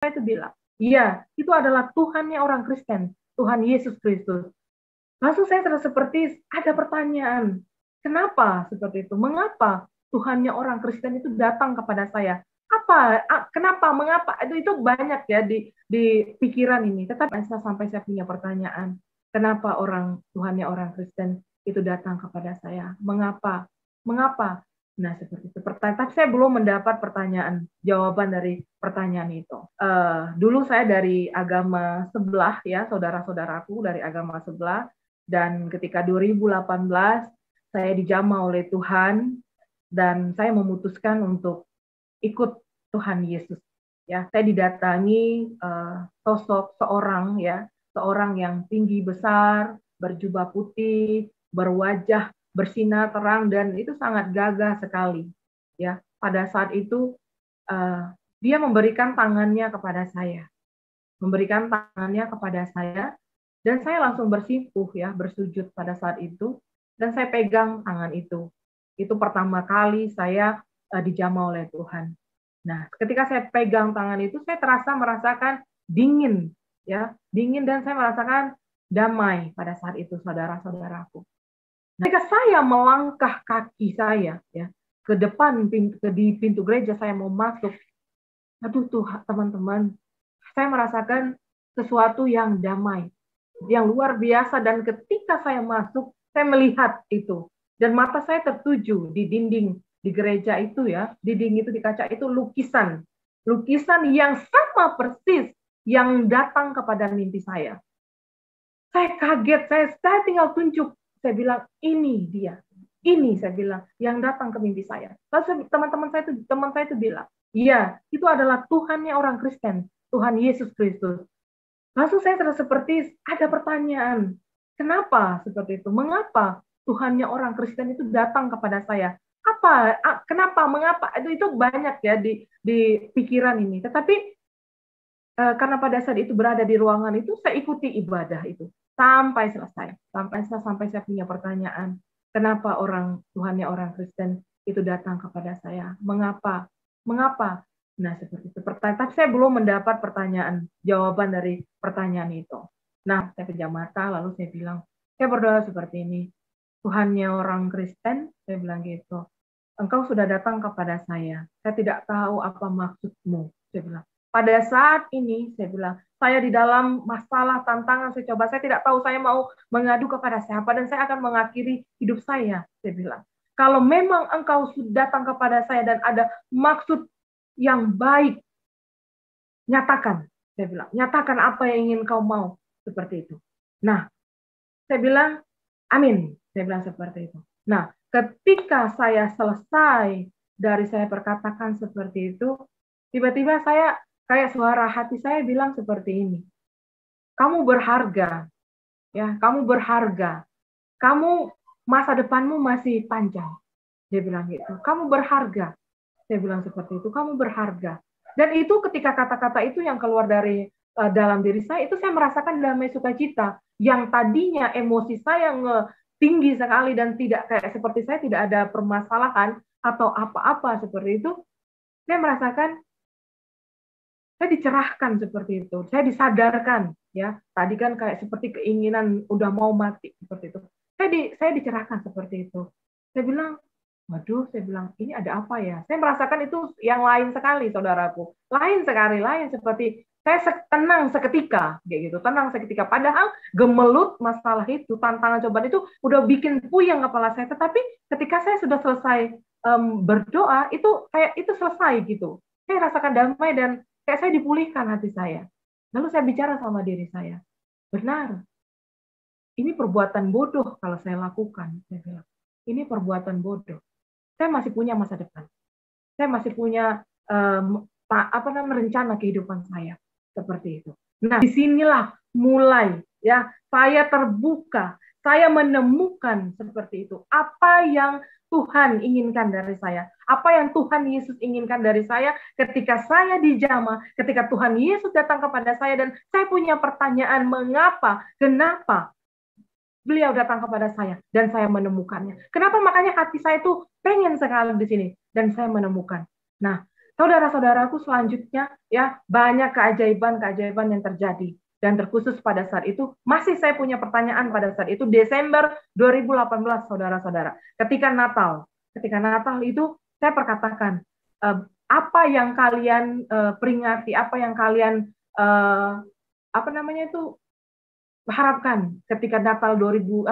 saya itu bilang, iya, itu adalah Tuhannya orang Kristen, Tuhan Yesus Kristus. Langsung saya terasa seperti ada pertanyaan, kenapa seperti itu? Mengapa Tuhannya orang Kristen itu datang kepada saya? Kenapa, mengapa? Itu banyak ya di pikiran ini. Tetapi sampai saya punya pertanyaan, kenapa Tuhannya orang Kristen itu datang kepada saya? Mengapa? Mengapa? Nah, seperti itu. Tapi saya belum mendapat jawaban dari pertanyaan itu. Dulu saya dari agama sebelah ya, saudara-saudaraku dari agama sebelah, dan ketika 2018 saya dijamah oleh Tuhan dan saya memutuskan untuk ikut Tuhan Yesus. Ya, saya didatangi sosok seorang yang tinggi besar, berjubah putih, berwajah bersinar terang, dan itu sangat gagah sekali. Ya, pada saat itu dia memberikan tangannya kepada saya, dan saya langsung bersujud pada saat itu, dan saya pegang tangan itu. Itu pertama kali saya dijamah oleh Tuhan. Nah, ketika saya pegang tangan itu, saya merasakan dingin, dingin, dan saya merasakan damai pada saat itu, saudara-saudaraku. Nah, ketika saya melangkah kaki saya, ke depan di pintu gereja, saya mau masuk. Aduh Tuhan, teman-teman, saya merasakan sesuatu yang damai, yang luar biasa, dan ketika saya masuk, saya melihat itu, dan mata saya tertuju di dinding di gereja itu di dinding itu, di kaca itu, lukisan yang sama persis yang datang kepada mimpi saya. Saya kaget, saya tinggal tunjuk, saya bilang ini dia, saya bilang yang datang ke mimpi saya. Lalu teman saya itu bilang, iya, itu adalah Tuhannya orang Kristen, Tuhan Yesus Kristus. Langsung saya terasa seperti ada pertanyaan, kenapa seperti itu? Mengapa Tuhannya orang Kristen itu datang kepada saya? Kenapa? Mengapa? Itu banyak ya di pikiran ini. Tetapi karena pada saat itu berada di ruangan itu, saya ikuti ibadah itu sampai selesai. Sampai saya punya pertanyaan, kenapa Tuhannya orang Kristen itu datang kepada saya? Mengapa? Mengapa? Nah, seperti itu. Tapi saya belum mendapat jawaban dari pertanyaan itu. Nah, saya pejam mata, lalu saya bilang, saya berdoa seperti ini. Tuhannya orang Kristen, saya bilang gitu. Engkau sudah datang kepada saya. Saya tidak tahu apa maksudmu, saya bilang. Pada saat ini, saya bilang, saya di dalam masalah, tantangan, saya tidak tahu saya mau mengadu kepada siapa, dan saya akan mengakhiri hidup saya bilang. Kalau memang engkau sudah datang kepada saya dan ada maksud yang baik, nyatakan, saya bilang, nyatakan apa yang ingin kau mau, seperti itu. Nah, saya bilang, amin, saya bilang seperti itu. Nah, ketika saya selesai dari saya perkatakan seperti itu, tiba-tiba saya kayak suara hati saya bilang seperti ini. Kamu berharga, ya, kamu berharga. Kamu masa depanmu masih panjang. Dia bilang gitu. Kamu berharga. Saya bilang seperti itu. Kamu berharga. Dan itu ketika kata-kata itu yang keluar dari dalam diri saya, itu saya merasakan damai sukacita. Yang tadinya emosi saya tinggi sekali dan tidak kayak seperti saya tidak ada permasalahan atau apa-apa seperti itu, saya merasakan saya dicerahkan seperti itu, saya disadarkan ya. Tadi kan kayak seperti keinginan udah mau mati seperti itu. Saya dicerahkan seperti itu. Saya bilang, waduh, saya bilang ini ada apa ya? Saya merasakan itu yang lain sekali, saudaraku. Lain sekali, lain seperti saya tenang seketika, kayak gitu, tenang seketika. Padahal gemelut masalah itu, tantangan cobaan itu udah bikin puyeng kepala saya. Tetapi ketika saya sudah selesai berdoa, itu kayak itu selesai gitu. Saya rasakan damai dan kayak saya dipulihkan hati saya. Lalu saya bicara sama diri saya, benar, ini perbuatan bodoh kalau saya lakukan. Saya bilang, ini perbuatan bodoh. Saya masih punya masa depan. Saya masih punya rencana kehidupan saya seperti itu. Nah, disinilah mulai ya saya terbuka, saya menemukan seperti itu apa yang Tuhan inginkan dari saya, apa yang Tuhan Yesus inginkan dari saya ketika saya dijamah, ketika Tuhan Yesus datang kepada saya dan saya punya pertanyaan mengapa, kenapa beliau datang kepada saya dan saya menemukannya. Kenapa makanya hati saya tuh pengen sekali di sini dan saya menemukan. Nah, Saudara-saudaraku, selanjutnya ya banyak keajaiban-keajaiban yang terjadi. Dan terkhusus pada saat itu, masih saya punya pertanyaan pada saat itu, Desember 2018, saudara-saudara. Ketika Natal itu saya perkatakan, apa yang kalian peringati, apa yang kalian harapkan ketika Natal 25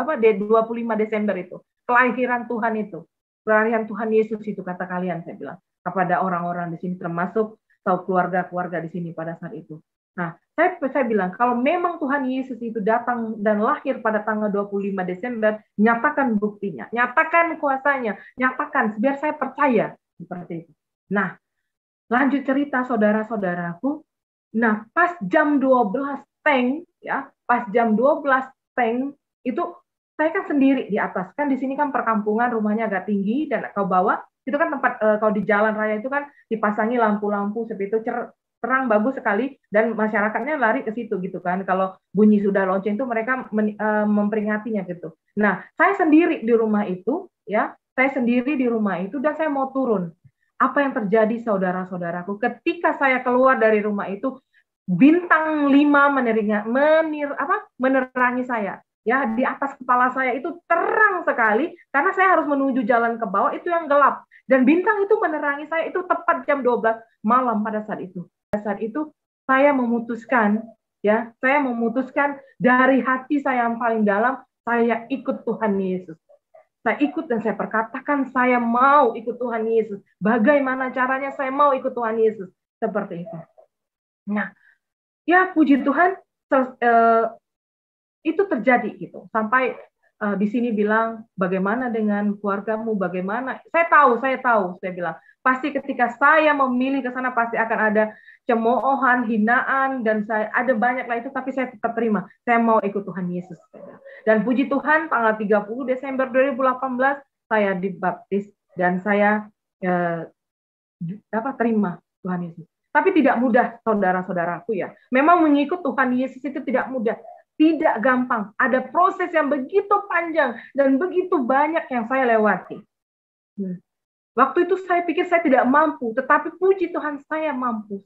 Desember itu, kelahiran Tuhan itu, kelahiran Tuhan Yesus itu, kata kalian, saya bilang kepada orang-orang di sini, termasuk keluarga-keluarga di sini pada saat itu. Nah, saya bilang, kalau memang Tuhan Yesus itu datang dan lahir pada tanggal 25 Desember, nyatakan buktinya, nyatakan kuasanya, nyatakan, biar saya percaya, seperti itu. Nah, lanjut cerita, saudara-saudaraku. Nah, pas jam 12 teng, ya, pas jam 12 teng, itu saya kan sendiri di atas. Kan di sini kan perkampungan, rumahnya agak tinggi, dan kau bawa, itu kan tempat, kalau di jalan raya itu kan dipasangi lampu-lampu seperti itu, terang bagus sekali, dan masyarakatnya lari ke situ gitu kan. Kalau bunyi sudah lonceng itu mereka memperingatinya gitu. Nah, saya sendiri di rumah itu, ya, saya sendiri di rumah itu, dan saya mau turun. Apa yang terjadi, saudara-saudaraku? Ketika saya keluar dari rumah itu, bintang 5 menerangi saya. Ya, di atas kepala saya itu terang sekali, karena saya harus menuju jalan ke bawah, itu yang gelap. Dan bintang itu menerangi saya, itu tepat jam 12 malam pada saat itu. Pada saat itu, saya memutuskan dari hati saya yang paling dalam, saya ikut Tuhan Yesus. Saya ikut dan saya perkatakan, saya mau ikut Tuhan Yesus. Bagaimana caranya saya mau ikut Tuhan Yesus? Seperti itu. Nah, ya puji Tuhan, itu terjadi gitu. Sampai di sini bilang, bagaimana dengan keluargamu, bagaimana? Saya tahu, saya bilang, pasti ketika saya memilih ke sana, pasti akan ada cemoohan, hinaan, dan saya ada banyaklah itu, tapi saya tetap terima. Saya mau ikut Tuhan Yesus. Dan puji Tuhan, tanggal 30 Desember 2018, saya dibaptis, dan saya terima Tuhan Yesus. Tapi tidak mudah, saudara-saudaraku ya. Memang mengikut Tuhan Yesus itu tidak mudah. Tidak gampang. Ada proses yang begitu panjang dan begitu banyak yang saya lewati. Waktu itu saya pikir saya tidak mampu, tetapi puji Tuhan saya mampu.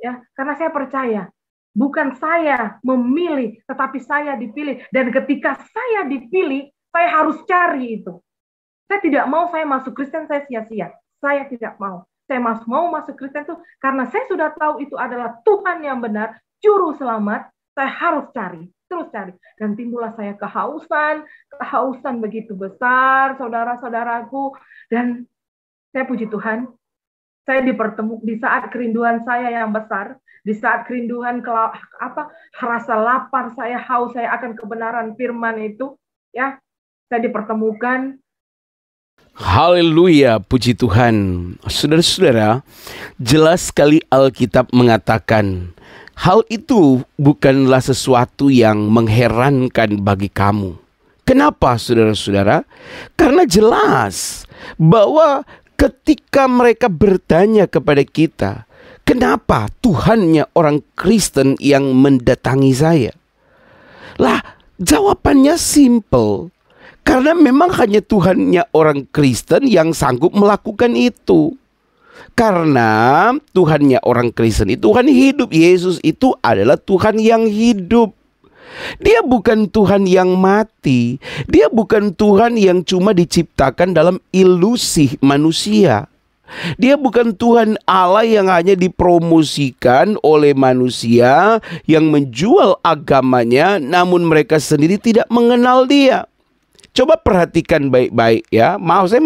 Ya, karena saya percaya, bukan saya memilih, tetapi saya dipilih. Dan ketika saya dipilih, saya harus cari itu. Saya tidak mau saya masuk Kristen, saya sia-sia. Saya tidak mau. Saya mau masuk Kristen itu karena saya sudah tahu itu adalah Tuhan yang benar, juru selamat. Saya harus terus cari. Dan timbullah saya kehausan begitu besar, saudara-saudaraku. Dan saya puji Tuhan, saya di saat kerinduan saya yang besar, di saat kerinduan rasa lapar saya, haus saya akan kebenaran firman itu, ya, saya dipertemukan. Haleluya, puji Tuhan. Saudara-saudara, jelas sekali Alkitab mengatakan, hal itu bukanlah sesuatu yang mengherankan bagi kamu. Kenapa, saudara-saudara? Karena jelas bahwa ketika mereka bertanya kepada kita, kenapa Tuhannya orang Kristen yang mendatangi saya? Lah, jawabannya simple. Karena memang hanya Tuhannya orang Kristen yang sanggup melakukan itu. Karena Tuhannya orang Kristen itu Tuhan hidup. Yesus itu adalah Tuhan yang hidup. Dia bukan Tuhan yang mati. Dia bukan Tuhan yang cuma diciptakan dalam ilusi manusia. Dia bukan Tuhan Allah yang hanya dipromosikan oleh manusia yang menjual agamanya, namun mereka sendiri tidak mengenal Dia. Coba perhatikan baik-baik ya. Mau saya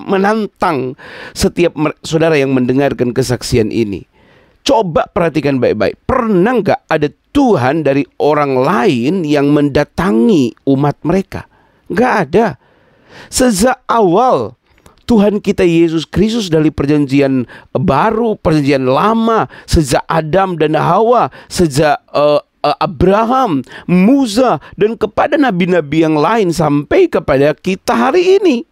menantang setiap saudara yang mendengarkan kesaksian ini. Coba perhatikan baik-baik. Pernah nggak ada Tuhan dari orang lain yang mendatangi umat mereka? Nggak ada. Sejak awal Tuhan kita Yesus Kristus dari perjanjian baru, perjanjian lama, sejak Adam dan Hawa, sejak Abraham, Musa, dan kepada nabi-nabi yang lain sampai kepada kita hari ini.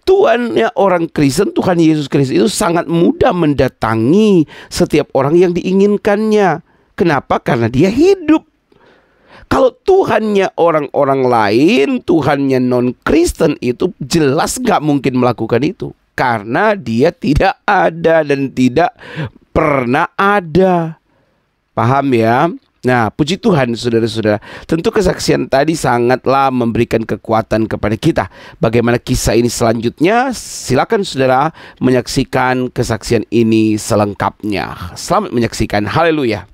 Tuhannya orang Kristen, Tuhan Yesus Kristus itu sangat mudah mendatangi setiap orang yang diinginkannya. Kenapa? Karena Dia hidup. Kalau Tuhannya orang-orang lain, Tuhannya non-Kristen itu jelas gak mungkin melakukan itu. karena dia tidak ada dan tidak pernah ada. Paham ya? Nah, puji Tuhan saudara-saudara. Tentu kesaksian tadi sangatlah memberikan kekuatan kepada kita. Bagaimana kisah ini selanjutnya? Silakan saudara menyaksikan kesaksian ini selengkapnya. Selamat menyaksikan. Haleluya.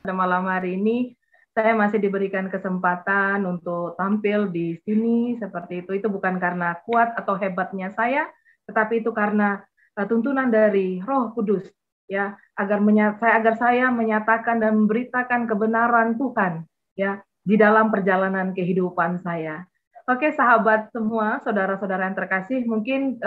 Pada malam hari ini saya masih diberikan kesempatan untuk tampil di sini seperti itu. Itu bukan karena kuat atau hebatnya saya, tetapi itu karena tuntunan dari Roh Kudus, ya, agar saya menyatakan dan memberitakan kebenaran Tuhan, ya, di dalam perjalanan kehidupan saya. Oke, sahabat semua, saudara-saudara yang terkasih, mungkin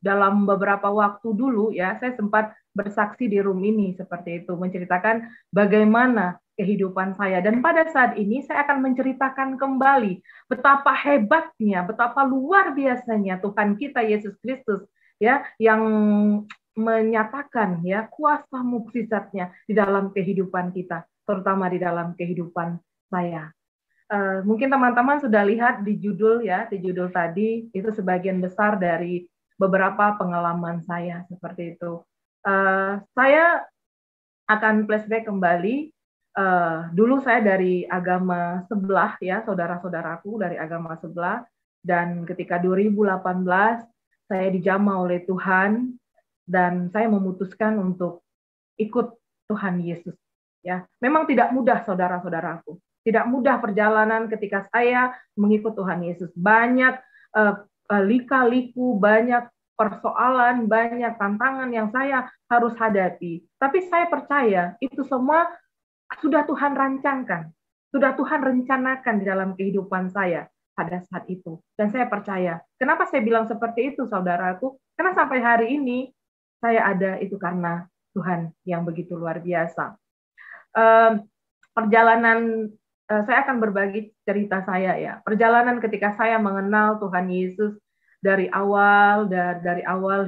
dalam beberapa waktu dulu, ya, saya sempat bersaksi di room ini seperti itu, menceritakan bagaimana kehidupan saya. Dan pada saat ini saya akan menceritakan kembali betapa hebatnya, betapa luar biasanya Tuhan kita Yesus Kristus, ya, yang menyatakan, ya, kuasa mukjizatnya di dalam kehidupan kita, terutama di dalam kehidupan saya. Mungkin teman-teman sudah lihat di judul, ya, di judul tadi itu sebagian besar dari beberapa pengalaman saya seperti itu. Saya akan flashback kembali. Dulu saya dari agama sebelah, ya, saudara-saudaraku dari agama sebelah, dan ketika 2018 saya dijamah oleh Tuhan dan saya memutuskan untuk ikut Tuhan Yesus, ya. Memang tidak mudah saudara-saudaraku. Tidak mudah perjalanan ketika saya mengikut Tuhan Yesus. Banyak lika-liku, banyak persoalan, banyak tantangan yang saya harus hadapi. Tapi saya percaya itu semua sudah Tuhan rancangkan, sudah Tuhan rencanakan di dalam kehidupan saya pada saat itu. Dan saya percaya. Kenapa saya bilang seperti itu, saudaraku? Karena sampai hari ini saya ada itu karena Tuhan yang begitu luar biasa. Perjalanan saya akan berbagi cerita saya, ya. Perjalanan ketika saya mengenal Tuhan Yesus dari awal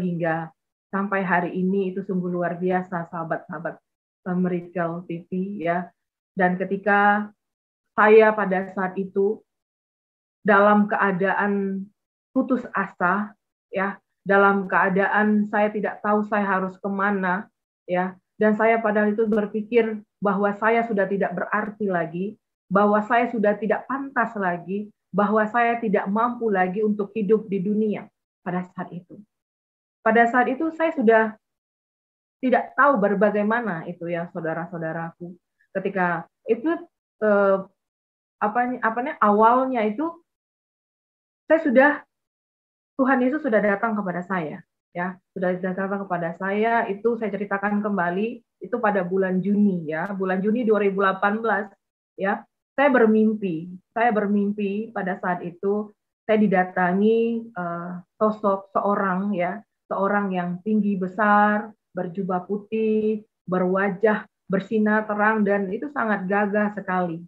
hingga sampai hari ini itu sungguh luar biasa, sahabat-sahabat Miracle TV, ya. Dan ketika saya pada saat itu dalam keadaan putus asa, ya, dalam keadaan saya tidak tahu saya harus kemana, ya, dan saya pada itu berpikir bahwa saya sudah tidak berarti lagi, bahwa saya sudah tidak pantas lagi, bahwa saya tidak mampu lagi untuk hidup di dunia pada saat itu. Pada saat itu saya sudah tidak tahu bagaimana itu, ya, saudara-saudaraku. Ketika itu awalnya itu Tuhan Yesus sudah datang kepada saya, ya, sudah datang kepada saya. Itu saya ceritakan kembali itu pada bulan Juni, ya, bulan Juni 2018, ya. Saya bermimpi pada saat itu saya didatangi sosok seorang, ya, seorang yang tinggi besar, berjubah putih, berwajah bersinar terang, dan itu sangat gagah sekali,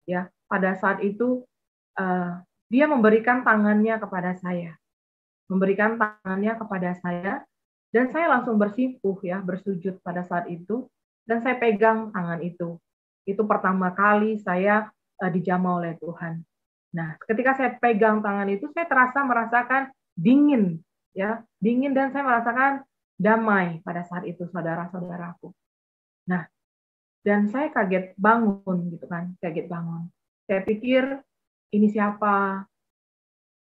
ya. Pada saat itu dia memberikan tangannya kepada saya, dan saya langsung bersimpuh, ya, bersujud pada saat itu, dan saya pegang tangan itu. Itu pertama kali saya dijamah oleh Tuhan. Nah, ketika saya pegang tangan itu, saya merasakan dingin, ya, dingin, dan saya merasakan damai pada saat itu, saudara-saudaraku. Nah, dan saya kaget bangun, gitu kan, kaget bangun. Saya pikir ini siapa?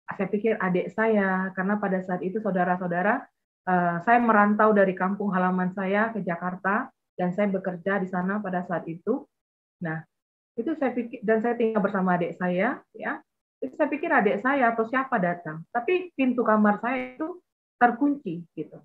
Saya pikir adik saya, karena pada saat itu, saudara-saudara, saya merantau dari kampung halaman saya ke Jakarta, dan saya bekerja di sana pada saat itu. Nah, itu saya pikir, dan saya tinggal bersama adik saya, ya. Itu saya pikir adik saya atau siapa datang, tapi pintu kamar saya itu terkunci, gitu.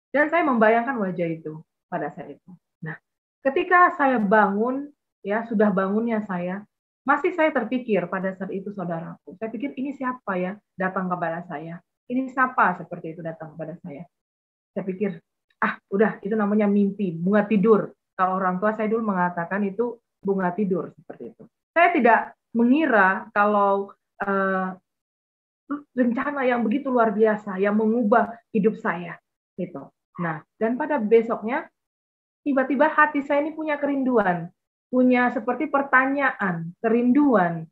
Dan saya membayangkan wajah itu pada saat itu. Nah, ketika saya bangun, ya, sudah bangunnya saya, masih saya terpikir pada saat itu, saudaraku. Saya pikir ini siapa, ya, datang kepada saya? Ini siapa seperti itu datang kepada saya? Saya pikir, udah, itu namanya mimpi, bunga tidur. Kalau orang tua saya dulu mengatakan itu bunga tidur, seperti itu. Saya tidak mengira kalau rencana yang begitu luar biasa yang mengubah hidup saya, gitu. Nah, dan pada besoknya tiba-tiba hati saya ini punya kerinduan, punya seperti pertanyaan, kerinduan.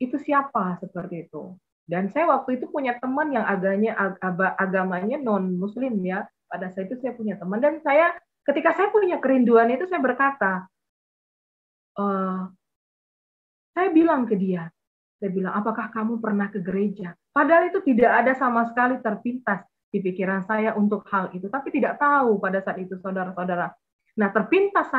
Itu siapa seperti itu? Dan saya waktu itu punya teman yang agamanya non-Muslim ya. Pada saat itu saya punya teman, dan ketika saya punya kerinduan itu, saya berkata, saya bilang ke dia, saya bilang, apakah kamu pernah ke gereja? Padahal itu tidak ada sama sekali terpintas di pikiran saya untuk hal itu, tapi tidak tahu pada saat itu, saudara-saudara. Nah, terpintas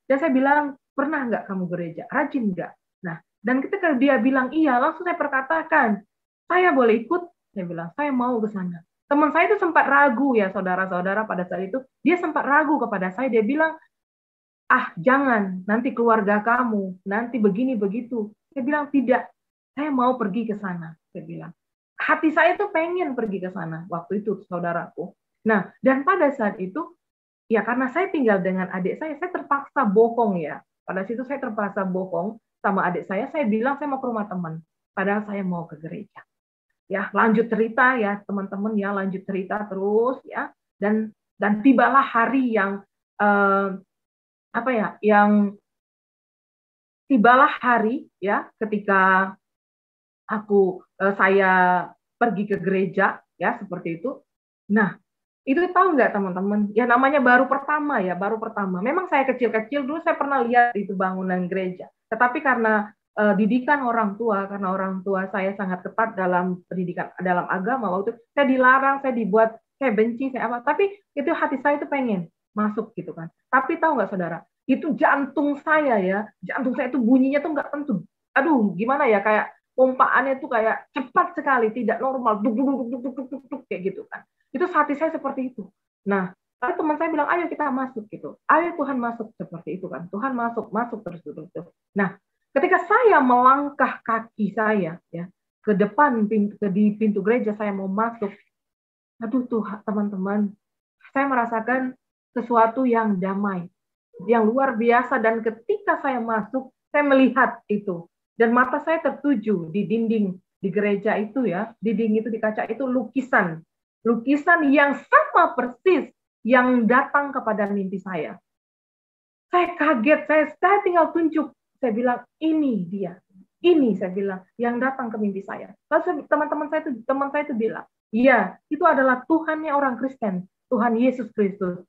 dan saya bilang, pernah nggak kamu gereja? Rajin nggak? Nah, dan ketika dia bilang iya, langsung saya perkatakan, saya boleh ikut? Saya bilang, saya mau ke sana. Teman saya itu sempat ragu ya, saudara-saudara, pada saat itu. Dia sempat ragu kepada saya, dia bilang, jangan, nanti keluarga kamu, nanti begini, begitu. Saya bilang, tidak, saya mau pergi ke sana. Saya bilang, hati saya tuh pengen pergi ke sana waktu itu, saudaraku. Nah, dan pada saat itu, ya karena saya tinggal dengan adik saya terpaksa bohong ya. Pada situ saya terpaksa bohong sama adik saya bilang saya mau ke rumah teman. Padahal saya mau ke gereja. Ya, lanjut cerita ya, teman-teman ya, lanjut cerita terus ya. Dan tibalah hari yang tibalah hari ya ketika saya pergi ke gereja ya, seperti itu. Nah, itu tahu nggak teman-teman? Ya namanya baru pertama ya, baru pertama. Memang saya kecil-kecil dulu saya pernah lihat itu bangunan gereja. Tetapi karena didikan orang tua, karena orang tua saya sangat ketat dalam pendidikan dalam agama, waktu itu saya dilarang, saya benci, saya apa. Tapi itu hati saya itu pengen masuk gitu kan. Tapi tahu nggak saudara? Itu jantung saya itu bunyinya tuh nggak tentu. Aduh, gimana ya, kayak pompaannya tuh kayak cepat sekali, tidak normal, duk duk duk duk duk duk duk kayak gitu kan. Itu hati saya seperti itu. Nah, lalu teman saya bilang, ayo kita masuk gitu. Ayo Tuhan masuk, seperti itu kan. Tuhan masuk, masuk terus. Nah, ketika saya melangkah kaki saya ya ke depan di pintu gereja, saya mau masuk. Aduh Tuhan, teman-teman, saya merasakan sesuatu yang damai, yang luar biasa. Dan ketika saya masuk, saya melihat itu. Dan mata saya tertuju di dinding di gereja itu ya, dinding itu di kaca itu lukisan yang sama persis yang datang kepada mimpi saya. Saya kaget, saya tinggal tunjuk. Saya bilang, ini dia. Ini saya bilang, yang datang ke mimpi saya. Lalu teman saya itu bilang, iya, itu adalah Tuhannya orang Kristen, Tuhan Yesus Kristus.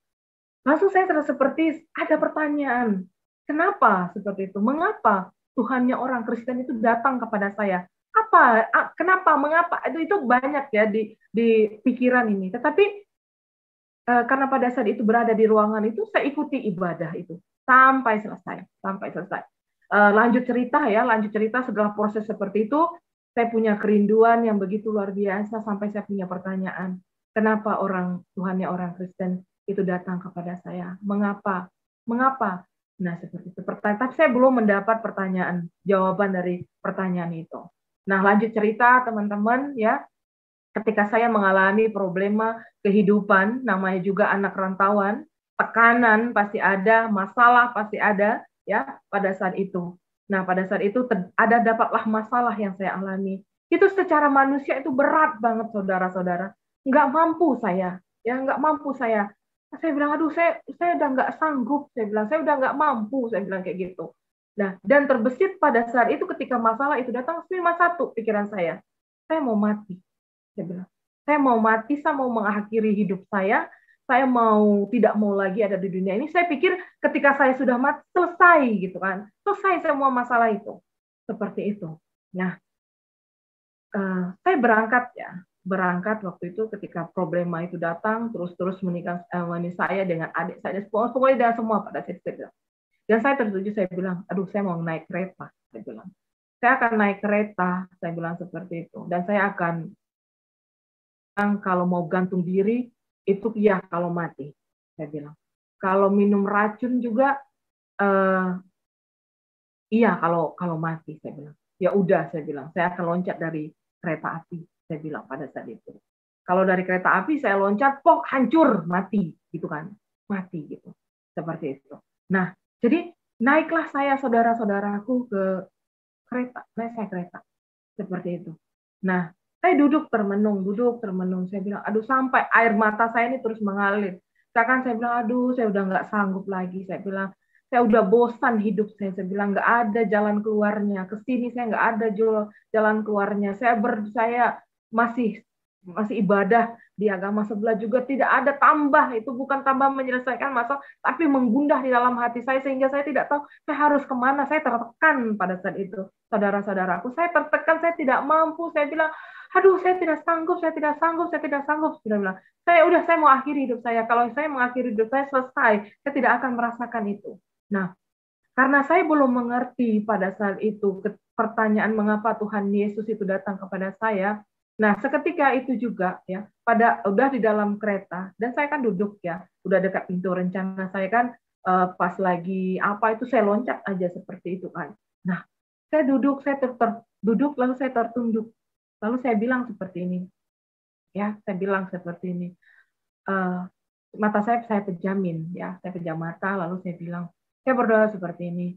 Langsung saya terasa seperti ada pertanyaan. Kenapa seperti itu? Mengapa Tuhannya orang Kristen itu datang kepada saya? Kenapa? Mengapa? Itu banyak ya di pikiran ini. Tetapi karena pada saat itu berada di ruangan itu, saya ikuti ibadah itu sampai selesai. Lanjut cerita setelah proses seperti itu, saya punya kerinduan yang begitu luar biasa sampai saya punya pertanyaan. Kenapa Tuhannya orang Kristen itu datang kepada saya? Mengapa? Nah, seperti itu. Tapi saya belum mendapat jawaban dari pertanyaan itu. Nah, lanjut cerita teman-teman ya. Ketika saya mengalami problema kehidupan, namanya juga anak rantauan, tekanan pasti ada, masalah pasti ada ya pada saat itu. Nah, pada saat itu dapatlah masalah yang saya alami. Itu secara manusia itu berat banget, saudara-saudara. Nggak mampu saya. Saya bilang, aduh, saya udah nggak sanggup. Saya bilang, saya udah nggak mampu. Saya bilang kayak gitu. Nah, dan terbesit pada saat itu ketika masalah itu datang, cuma satu pikiran saya mau mati. Saya bilang, saya mau mati, saya mau mengakhiri hidup saya tidak mau lagi ada di dunia ini. Saya pikir ketika saya sudah mati, selesai gitu kan. Selesai semua masalah itu. Seperti itu. Nah, saya berangkat waktu itu ketika problema itu datang, terus menikah saya dengan adik saya, pokoknya dengan semua pada saat itu. Dan saya tertuju, saya bilang, aduh, saya mau naik kereta. Saya bilang, saya akan naik kereta, saya bilang seperti itu. Dan saya akan, kalau mau gantung diri, itu ya kalau mati. Saya bilang, kalau minum racun juga, iya kalau mati. Saya bilang, ya udah, saya bilang, saya akan loncat dari kereta api. Saya bilang pada saat itu. Kalau dari kereta api saya loncat, hancur, mati, gitu kan, mati gitu, seperti itu. Nah, jadi naiklah saya saudara-saudaraku ke kereta, naik saya kereta, seperti itu. Nah, saya duduk termenung. Saya bilang, aduh, sampai air mata saya ini terus mengalir. Saya bilang, aduh, saya udah nggak sanggup lagi. Saya bilang, Saya udah bosan hidup saya bilang nggak ada jalan keluarnya. Kesini saya nggak ada jalan keluarnya. Saya masih masih ibadah di agama sebelah juga tidak ada tambah. Itu bukan tambah menyelesaikan masalah, tapi menggunda di dalam hati saya sehingga saya tidak tahu saya harus kemana. Saya tertekan pada saat itu, saudara-saudaraku. Saya tertekan, saya tidak mampu. Saya bilang, aduh, saya tidak sanggup, saya tidak sanggup, saya tidak sanggup. Sudah bilang, saya mau akhiri hidup saya. Kalau saya mengakhiri hidup saya selesai, saya tidak akan merasakan itu. Nah, karena saya belum mengerti pada saat itu pertanyaan mengapa Tuhan Yesus itu datang kepada saya. Nah, seketika itu juga ya, udah di dalam kereta dan saya kan duduk ya, udah dekat pintu rencana saya kan pas lagi apa itu saya loncat aja seperti itu kan. Nah, saya duduk, duduk lalu saya tertunduk. Lalu saya bilang seperti ini. Ya, saya bilang seperti ini. Eh, Mata saya pejamin ya, saya pejam mata lalu saya bilang, saya berdoa seperti ini.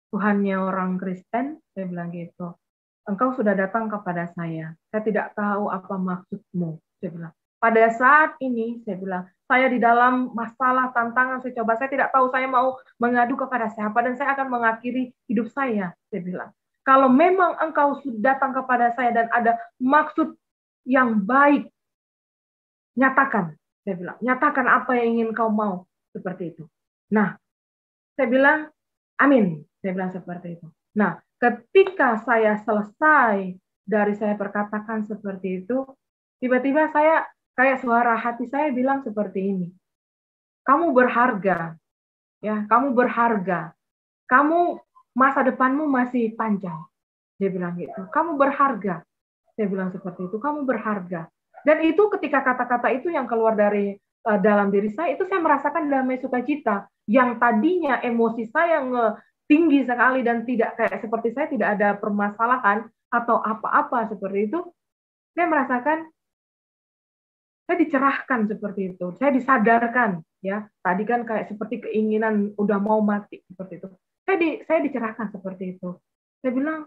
Tuhannya orang Kristen, saya bilang gitu. Engkau sudah datang kepada saya. Saya tidak tahu apa maksudmu, saya bilang. Pada saat ini, saya bilang, saya di dalam masalah, tantangan, saya tidak tahu saya mau mengadu kepada siapa, dan saya akan mengakhiri hidup saya bilang. Kalau memang engkau sudah datang kepada saya dan ada maksud yang baik, nyatakan, saya bilang. Nyatakan apa yang ingin kau mau, seperti itu. Nah, saya bilang, amin. Saya bilang seperti itu. Nah, ketika saya selesai dari saya perkatakan seperti itu, tiba-tiba saya kayak suara hati saya bilang seperti ini. Kamu berharga. Ya, kamu berharga. Kamu masa depanmu masih panjang. Dia bilang gitu. Kamu berharga. Saya bilang seperti itu. Kamu berharga. Dan itu ketika kata-kata itu yang keluar dari dalam diri saya, itu saya merasakan damai sukacita. Yang tadinya emosi saya tinggi sekali dan tidak kayak seperti saya tidak ada permasalahan atau apa-apa seperti itu, saya merasakan saya dicerahkan seperti itu, saya disadarkan ya. Tadi kan kayak seperti keinginan udah mau mati seperti itu. Saya dicerahkan seperti itu. Saya bilang,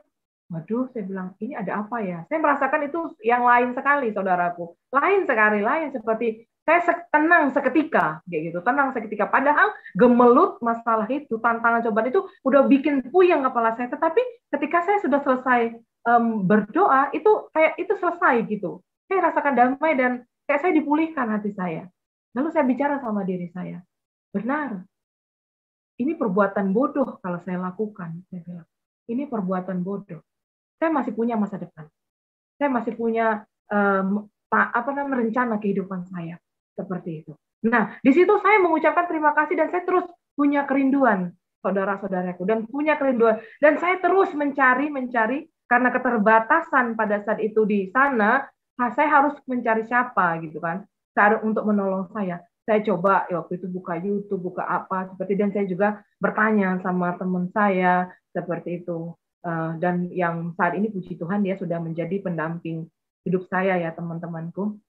waduh, saya bilang ini ada apa ya? Saya merasakan itu yang lain sekali, saudaraku. Lain sekali, lain seperti saya tenang seketika, kayak gitu, tenang seketika. Padahal gemelut masalah itu, tantangan cobaan itu udah bikin puyeng kepala saya. Tetapi ketika saya sudah selesai berdoa, itu kayak itu selesai gitu. Saya rasakan damai dan kayak saya dipulihkan hati saya. Lalu saya bicara sama diri saya, benar, ini perbuatan bodoh kalau saya lakukan. Saya bilang, ini perbuatan bodoh. Saya masih punya masa depan. Saya masih punya rencana kehidupan saya seperti itu. Nah, di situ saya mengucapkan terima kasih dan saya terus punya kerinduan, saudara-saudaraku, dan punya kerinduan. Dan saya terus mencari karena keterbatasan pada saat itu di sana, saya harus mencari siapa gitu kan, untuk menolong saya. Saya coba ya, waktu itu buka YouTube, buka apa seperti, dan saya juga bertanya sama teman saya seperti itu. Dan yang saat ini puji Tuhan dia sudah menjadi pendamping hidup saya ya teman-temanku.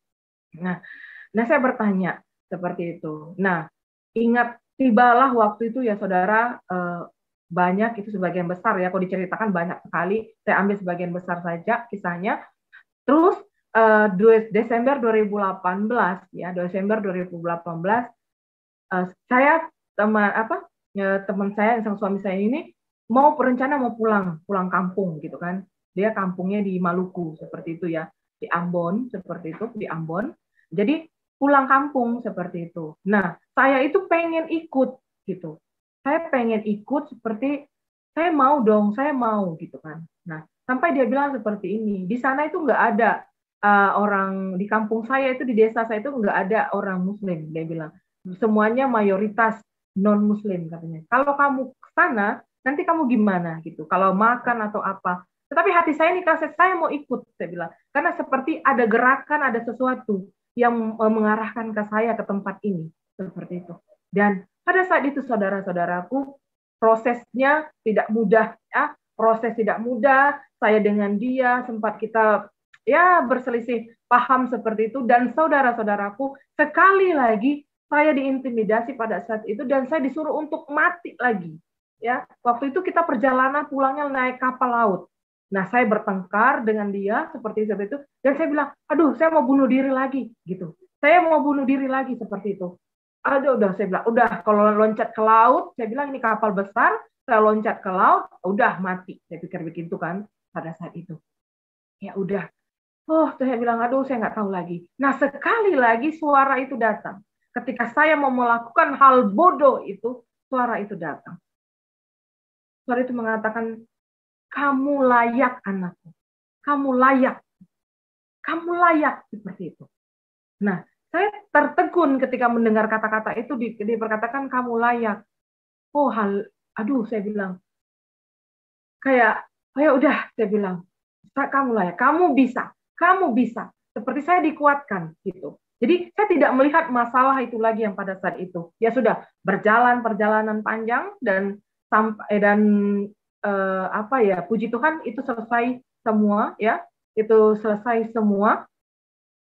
Nah saya bertanya seperti itu. Nah ingat tibalah waktu itu ya saudara, banyak itu sebagian besar ya, kalau diceritakan banyak sekali. Saya ambil sebagian besar saja kisahnya. Terus Desember 2018 ya, Desember 2018 saya teman saya yang suami saya ini mau pulang kampung gitu kan. Dia kampungnya di Maluku seperti itu ya, di Ambon seperti itu, di Ambon. Jadi pulang kampung seperti itu. Nah, saya itu pengen ikut gitu. Saya pengen ikut seperti saya mau dong, saya mau gitu kan. Nah, sampai dia bilang seperti ini, di sana itu nggak ada orang di kampung saya itu, di desa saya itu nggak ada orang Muslim, dia bilang. Semuanya mayoritas non-Muslim katanya. Kalau kamu ke sana, nanti kamu gimana gitu? Kalau makan atau apa? Tetapi hati saya ini kasih saya mau ikut, saya bilang. Karena seperti ada gerakan, ada sesuatu yang mengarahkan ke saya ke tempat ini, seperti itu. Dan pada saat itu saudara-saudaraku, prosesnya tidak mudah ya, proses tidak mudah. Saya dengan dia sempat kita ya berselisih paham seperti itu, dan saudara-saudaraku sekali lagi saya diintimidasi pada saat itu dan saya disuruh untuk mati lagi. Ya, waktu itu kita perjalanan pulangnya naik kapal laut. Nah, saya bertengkar dengan dia seperti itu dan saya bilang, "Aduh, saya mau bunuh diri lagi." gitu. Saya mau bunuh diri lagi seperti itu. Aduh, udah saya bilang, udah kalau loncat ke laut, saya bilang ini kapal besar, saya loncat ke laut, udah mati. Saya pikir begitu kan pada saat itu. Ya udah. Oh, saya bilang, aduh, saya nggak tahu lagi. Nah, sekali lagi suara itu datang. Ketika saya mau melakukan hal bodoh itu, suara itu datang. Suara itu mengatakan, kamu layak anakku. Kamu layak. Kamu layak seperti itu. Nah, saya tertegun ketika mendengar kata-kata itu diperkatakan kamu layak. Oh, aduh, saya bilang, kayak udah, saya bilang, kamu layak, kamu bisa. Seperti saya dikuatkan gitu. Jadi saya tidak melihat masalah itu lagi yang pada saat itu. Ya sudah berjalan perjalanan panjang dan sampai apa ya, puji Tuhan itu selesai semua ya, itu selesai semua.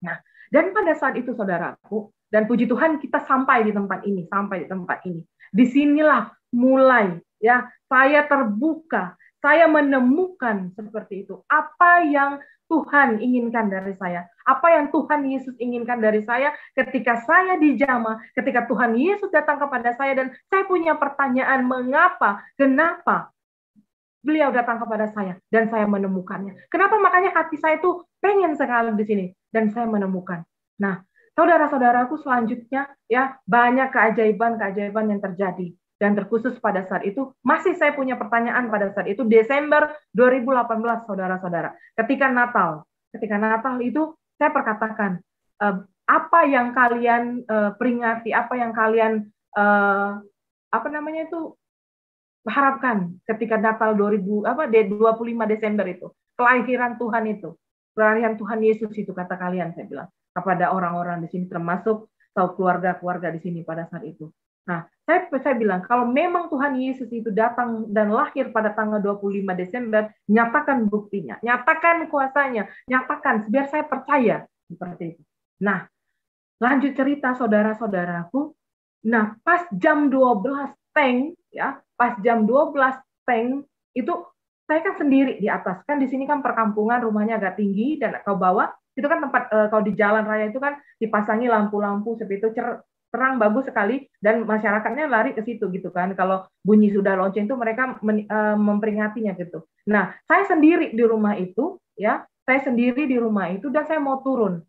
Nah, dan pada saat itu saudaraku, dan puji Tuhan kita sampai di tempat ini, sampai di tempat ini. Disinilah mulai ya saya terbuka, saya menemukan seperti itu. Apa yang Tuhan inginkan dari saya, apa yang Tuhan Yesus inginkan dari saya ketika saya dijamah, ketika Tuhan Yesus datang kepada saya dan saya punya pertanyaan mengapa, kenapa beliau datang kepada saya dan saya menemukannya. Kenapa makanya hati saya itu pengen sekali di sini dan saya menemukan. Nah, saudara-saudaraku selanjutnya ya banyak keajaiban-keajaiban yang terjadi dan terkhusus pada saat itu masih saya punya pertanyaan pada saat itu Desember 2018 saudara-saudara. Ketika Natal itu saya perkatakan apa yang kalian peringati, apa yang kalian apa namanya itu harapkan ketika Natal 25 Desember itu, kelahiran Tuhan itu, kelahiran Tuhan Yesus itu kata kalian saya bilang kepada orang-orang di sini termasuk keluarga-keluarga di sini pada saat itu. Nah, saya bilang kalau memang Tuhan Yesus itu datang dan lahir pada tanggal 25 Desember, nyatakan buktinya, nyatakan kuasanya, nyatakan biar saya percaya seperti itu. Nah, lanjut cerita saudara-saudaraku. Nah, pas jam 12 tank ya, pas jam 12 tank itu saya kan sendiri di atas. Kan di sini kan perkampungan, rumahnya agak tinggi dan kau bawah itu kan tempat kalau di jalan raya itu kan dipasangi lampu-lampu seperti itu terang bagus sekali dan masyarakatnya lari ke situ gitu kan. Kalau bunyi sudah lonceng itu mereka memperingatinya gitu. Nah, saya sendiri di rumah itu ya, saya sendiri di rumah itu dan saya mau turun.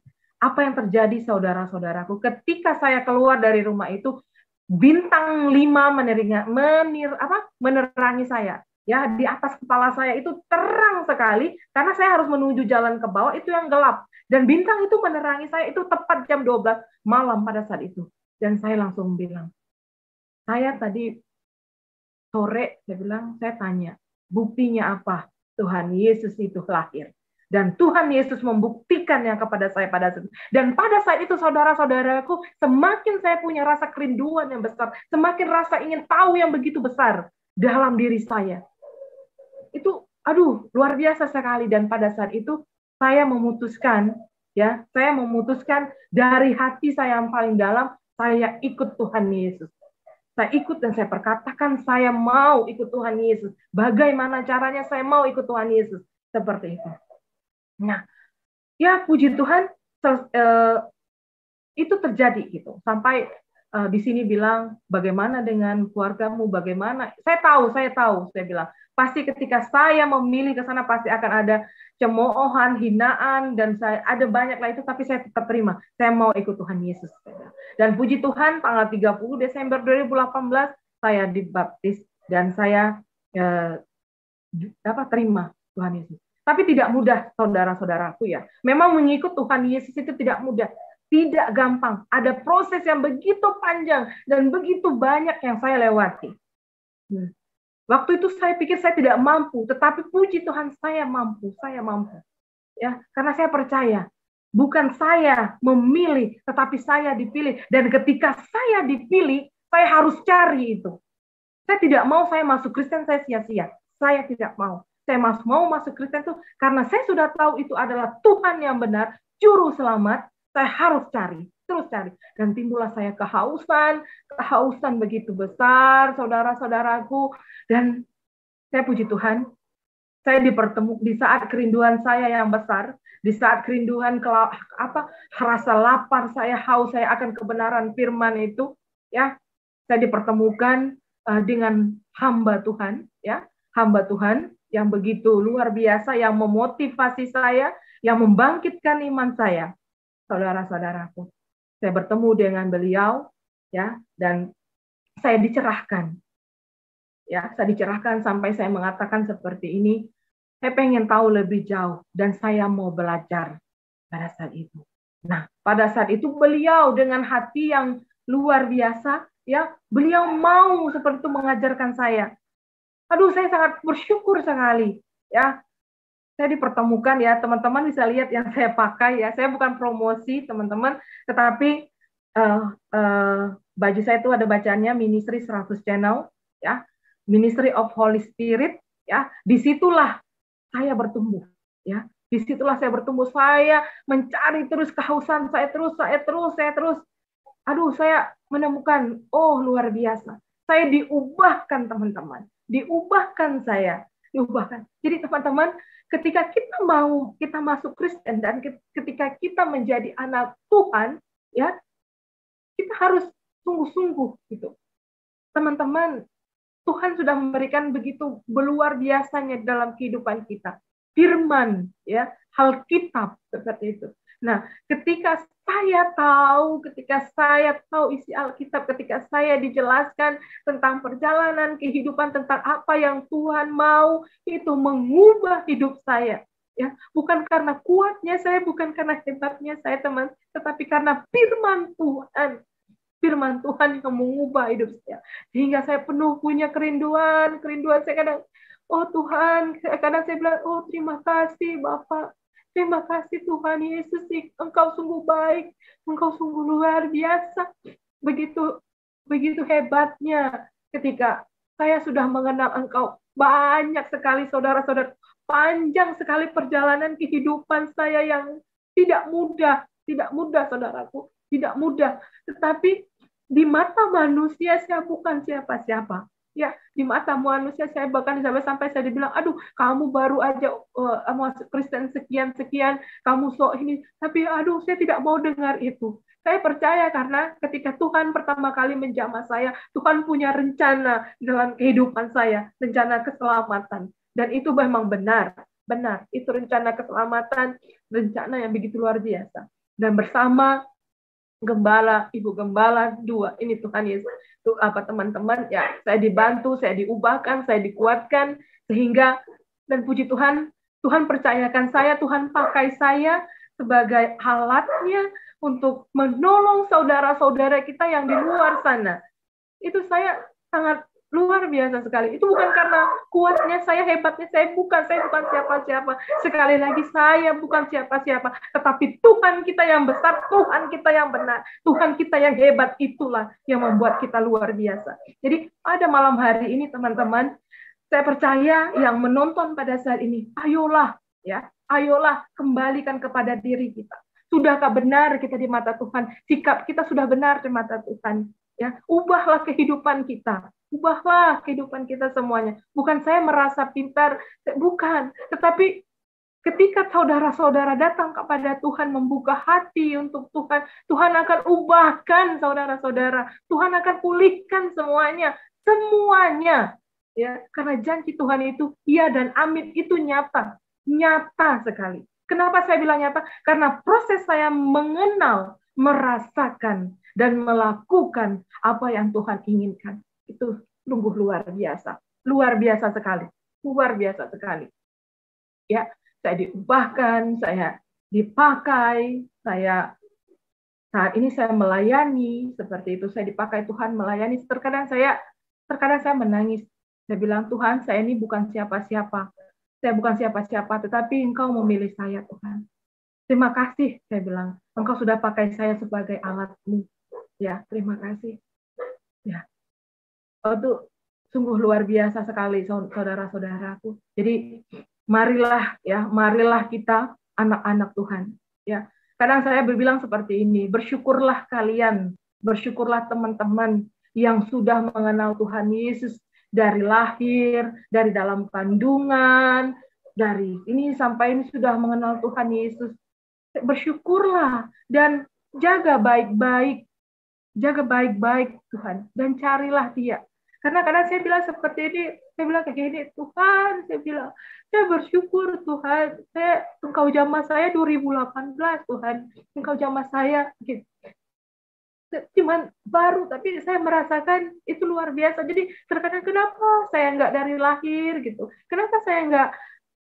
Apa yang terjadi saudara-saudaraku ketika saya keluar dari rumah itu bintang 5 menerangi saya ya di atas kepala saya itu terang sekali karena saya harus menuju jalan ke bawah itu yang gelap dan bintang itu menerangi saya itu tepat jam 12 malam pada saat itu dan saya langsung bilang saya tadi sore saya bilang saya tanya buktinya apa Tuhan Yesus itu lahir. Dan Tuhan Yesus membuktikan yang kepada saya pada saat itu. Dan pada saat itu saudara-saudaraku, semakin saya punya rasa kerinduan yang besar, semakin rasa ingin tahu yang begitu besar dalam diri saya. Itu, aduh, luar biasa sekali. Dan pada saat itu saya memutuskan, ya, saya memutuskan dari hati saya yang paling dalam, saya ikut Tuhan Yesus. Saya ikut dan saya perkatakan saya mau ikut Tuhan Yesus. Bagaimana caranya saya mau ikut Tuhan Yesus? Seperti itu. Nah, ya puji Tuhan itu terjadi gitu. Sampai di sini bilang bagaimana dengan keluargamu, bagaimana? Saya tahu, saya bilang pasti ketika saya memilih ke sana pasti akan ada cemoohan, hinaan dan saya ada banyak lah itu tapi saya tetap terima. Saya mau ikut Tuhan Yesus. Dan puji Tuhan tanggal 30 Desember 2018 saya dibaptis dan saya terima Tuhan Yesus. Tapi tidak mudah, saudara-saudaraku ya. Memang mengikut Tuhan Yesus itu tidak mudah. Tidak gampang. Ada proses yang begitu panjang dan begitu banyak yang saya lewati. Waktu itu saya pikir saya tidak mampu, tetapi puji Tuhan saya mampu. Ya, karena saya percaya. Bukan saya memilih, tetapi saya dipilih. Dan ketika saya dipilih, saya harus cari itu. Saya tidak mau saya masuk Kristen, saya sia-sia. Saya tidak mau. Saya mau masuk Kristen itu karena saya sudah tahu itu adalah Tuhan yang benar, juru selamat. Saya harus cari, terus cari. Dan timbullah saya kehausan begitu besar, saudara-saudaraku. Dan saya puji Tuhan, saya di saat kerinduan saya yang besar, di saat kerinduan rasa lapar saya, haus saya akan kebenaran firman itu, ya. Saya dipertemukan dengan hamba Tuhan, ya, hamba Tuhan yang begitu luar biasa, yang memotivasi saya, yang membangkitkan iman saya, saudara-saudaraku. Saya bertemu dengan beliau, ya, dan saya dicerahkan, ya, saya dicerahkan sampai saya mengatakan seperti ini, saya pengen tahu lebih jauh dan saya mau belajar pada saat itu. Nah, pada saat itu beliau dengan hati yang luar biasa, ya, beliau mau seperti itu mengajarkan saya. Aduh, saya sangat bersyukur sekali, ya. Saya dipertemukan, ya, teman-teman bisa lihat yang saya pakai, ya. Saya bukan promosi, teman-teman, tetapi baju saya itu ada bacanya Ministry 100 Channel, ya, Ministry of Holy Spirit, ya. Disitulah saya bertumbuh, ya. Disitulah saya bertumbuh, saya mencari terus kehausan, saya terus. Aduh, saya menemukan, oh luar biasa. Saya diubahkan, teman-teman. Diubahkan saya, diubahkan. Jadi teman-teman, ketika kita masuk Kristen dan ketika kita menjadi anak Tuhan, ya, kita harus sungguh-sungguh gitu. Teman-teman, Tuhan sudah memberikan begitu luar biasanya dalam kehidupan kita. Firman, ya, Alkitab seperti itu. Nah, ketika saya tahu isi Alkitab, ketika saya dijelaskan tentang perjalanan kehidupan, tentang apa yang Tuhan mau, itu mengubah hidup saya. Ya, bukan karena kuatnya saya, bukan karena hebatnya saya, teman, tetapi karena firman Tuhan yang mengubah hidup saya. Sehingga saya penuh punya kerinduan saya kadang, oh Tuhan, kadang saya bilang, oh terima kasih Bapak, terima kasih Tuhan Yesus, Engkau sungguh baik, Engkau sungguh luar biasa. Begitu hebatnya ketika saya sudah mengenal Engkau. Banyak sekali saudara-saudara, panjang sekali perjalanan kehidupan saya yang tidak mudah saudaraku, tidak mudah. Tetapi di mata manusia saya bukan siapa-siapa. Ya, di mata manusia saya bahkan sampai saya dibilang, aduh, kamu baru aja masuk Kristen sekian, kamu sok ini. Tapi aduh, saya tidak mau dengar itu. Saya percaya karena ketika Tuhan pertama kali menjamah saya, Tuhan punya rencana dalam kehidupan saya, rencana keselamatan. Dan itu memang benar. Itu rencana keselamatan, rencana yang begitu luar biasa. Dan bersama Gembala, Ibu Gembala 2, ini Tuhan Yesus, tuh apa teman-teman, ya, saya dibantu, saya diubahkan, saya dikuatkan, sehingga, dan puji Tuhan, Tuhan percayakan saya, Tuhan pakai saya sebagai alatnya untuk menolong saudara-saudara kita yang di luar sana. Itu saya sangat luar biasa sekali. Itu bukan karena kuatnya saya, hebatnya saya bukan siapa-siapa. Sekali lagi, saya bukan siapa-siapa, tetapi Tuhan kita yang besar, Tuhan kita yang benar, Tuhan kita yang hebat, itulah yang membuat kita luar biasa. Jadi pada malam hari ini teman-teman, saya percaya yang menonton pada saat ini, ayolah kembalikan kepada diri kita. Sudahkah benar kita di mata Tuhan? Sikap kita sudah benar di mata Tuhan. Ya, ubahlah kehidupan kita semuanya. Bukan saya merasa pintar, bukan, tetapi ketika saudara-saudara datang kepada Tuhan, membuka hati untuk Tuhan, Tuhan akan ubahkan saudara-saudara, Tuhan akan pulihkan semuanya, ya, karena janji Tuhan itu iya dan amin, itu nyata sekali. Kenapa saya bilang nyata? Karena proses saya mengenal, merasakan, dan melakukan apa yang Tuhan inginkan. Itu sungguh luar biasa sekali. Ya, saya diubahkan, saya dipakai, saat ini saya melayani, seperti itu, saya dipakai Tuhan melayani. Terkadang saya menangis. Saya bilang, Tuhan, saya ini bukan siapa-siapa. Saya bukan siapa-siapa, tetapi Engkau memilih saya, Tuhan. Terima kasih, saya bilang. Engkau sudah pakai saya sebagai alat-Mu. Ya, terima kasih. Ya. Itu sungguh luar biasa sekali, saudara-saudaraku. Jadi, marilah kita anak-anak Tuhan. Ya. Kadang saya berbilang seperti ini, bersyukurlah kalian, bersyukurlah teman-teman yang sudah mengenal Tuhan Yesus dari lahir, dari dalam kandungan, dari ini sampai ini sudah mengenal Tuhan Yesus. Bersyukurlah dan jaga baik-baik Jaga baik-baik Tuhan, dan carilah dia. Karena kadang saya bilang seperti ini, saya bilang kayak gini, Tuhan, saya bilang, saya bersyukur Tuhan, Engkau jamah saya 2018 Tuhan, Engkau jamah saya, gitu. Cuman baru, tapi saya merasakan itu luar biasa. Jadi terkadang kenapa saya nggak dari lahir gitu, kenapa saya nggak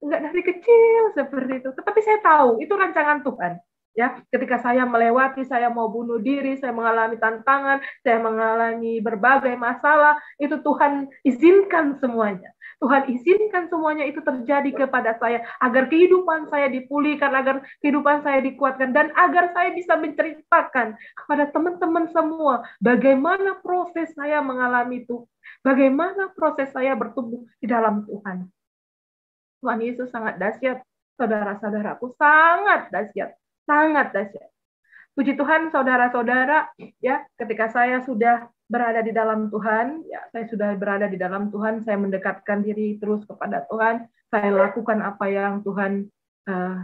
dari kecil seperti itu. Tetapi saya tahu itu rancangan Tuhan. Ya, ketika saya melewati, saya mau bunuh diri, saya mengalami tantangan, saya mengalami berbagai masalah, itu Tuhan izinkan semuanya. Tuhan izinkan semuanya itu terjadi kepada saya agar kehidupan saya dipulihkan, agar kehidupan saya dikuatkan, dan agar saya bisa menceritakan kepada teman-teman semua bagaimana proses saya mengalami itu, bagaimana proses saya bertumbuh di dalam Tuhan. Tuhan Yesus sangat dahsyat, saudara-saudaraku, sangat dahsyat, sangat dahsyat. Puji Tuhan, saudara-saudara, ya, ketika saya sudah berada di dalam Tuhan, ya, saya sudah berada di dalam Tuhan, saya mendekatkan diri terus kepada Tuhan, saya lakukan apa yang Tuhan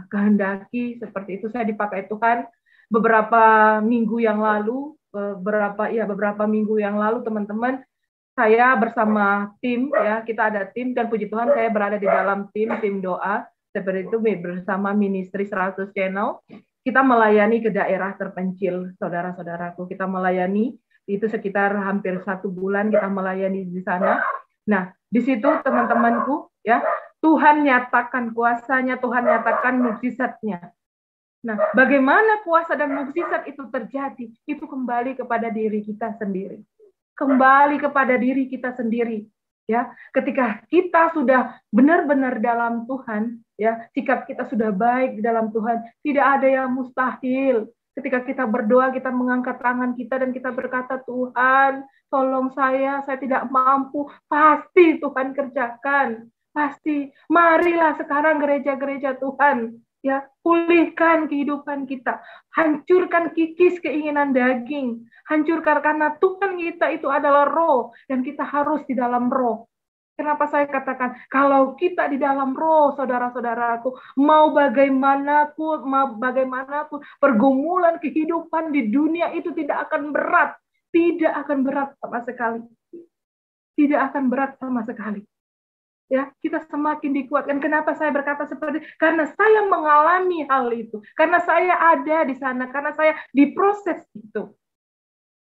kehendaki, seperti itu. Saya dipakai Tuhan beberapa minggu yang lalu, beberapa minggu yang lalu, teman-teman, saya bersama tim, ya, kita ada tim, dan puji Tuhan saya berada di dalam tim doa seperti itu bersama Ministry 100 Channel. Kita melayani ke daerah terpencil, saudara-saudaraku. Kita melayani itu sekitar hampir 1 bulan kita melayani di sana. Nah, di situ teman-temanku, ya, Tuhan nyatakan kuasanya, Tuhan nyatakan mukjizatnya. Nah, bagaimana kuasa dan mukjizat itu terjadi? Itu kembali kepada diri kita sendiri. Kembali kepada diri kita sendiri, ya. Ketika kita sudah benar-benar dalam Tuhan, ya, sikap kita sudah baik di dalam Tuhan, tidak ada yang mustahil. Ketika kita berdoa, kita mengangkat tangan kita dan kita berkata, Tuhan, tolong saya tidak mampu, pasti Tuhan kerjakan, pasti. Marilah sekarang gereja-gereja Tuhan, ya, pulihkan kehidupan kita, hancurkan kikis keinginan daging, hancurkan, karena Tuhan kita itu adalah roh dan kita harus di dalam roh. Kenapa saya katakan kalau kita di dalam roh, saudara-saudaraku, mau bagaimanapun pergumulan kehidupan di dunia itu tidak akan berat, sama sekali, tidak akan berat sama sekali. Ya, kita semakin dikuatkan. Kenapa saya berkata seperti itu? Karena saya mengalami hal itu, karena saya ada di sana, karena saya diproses itu.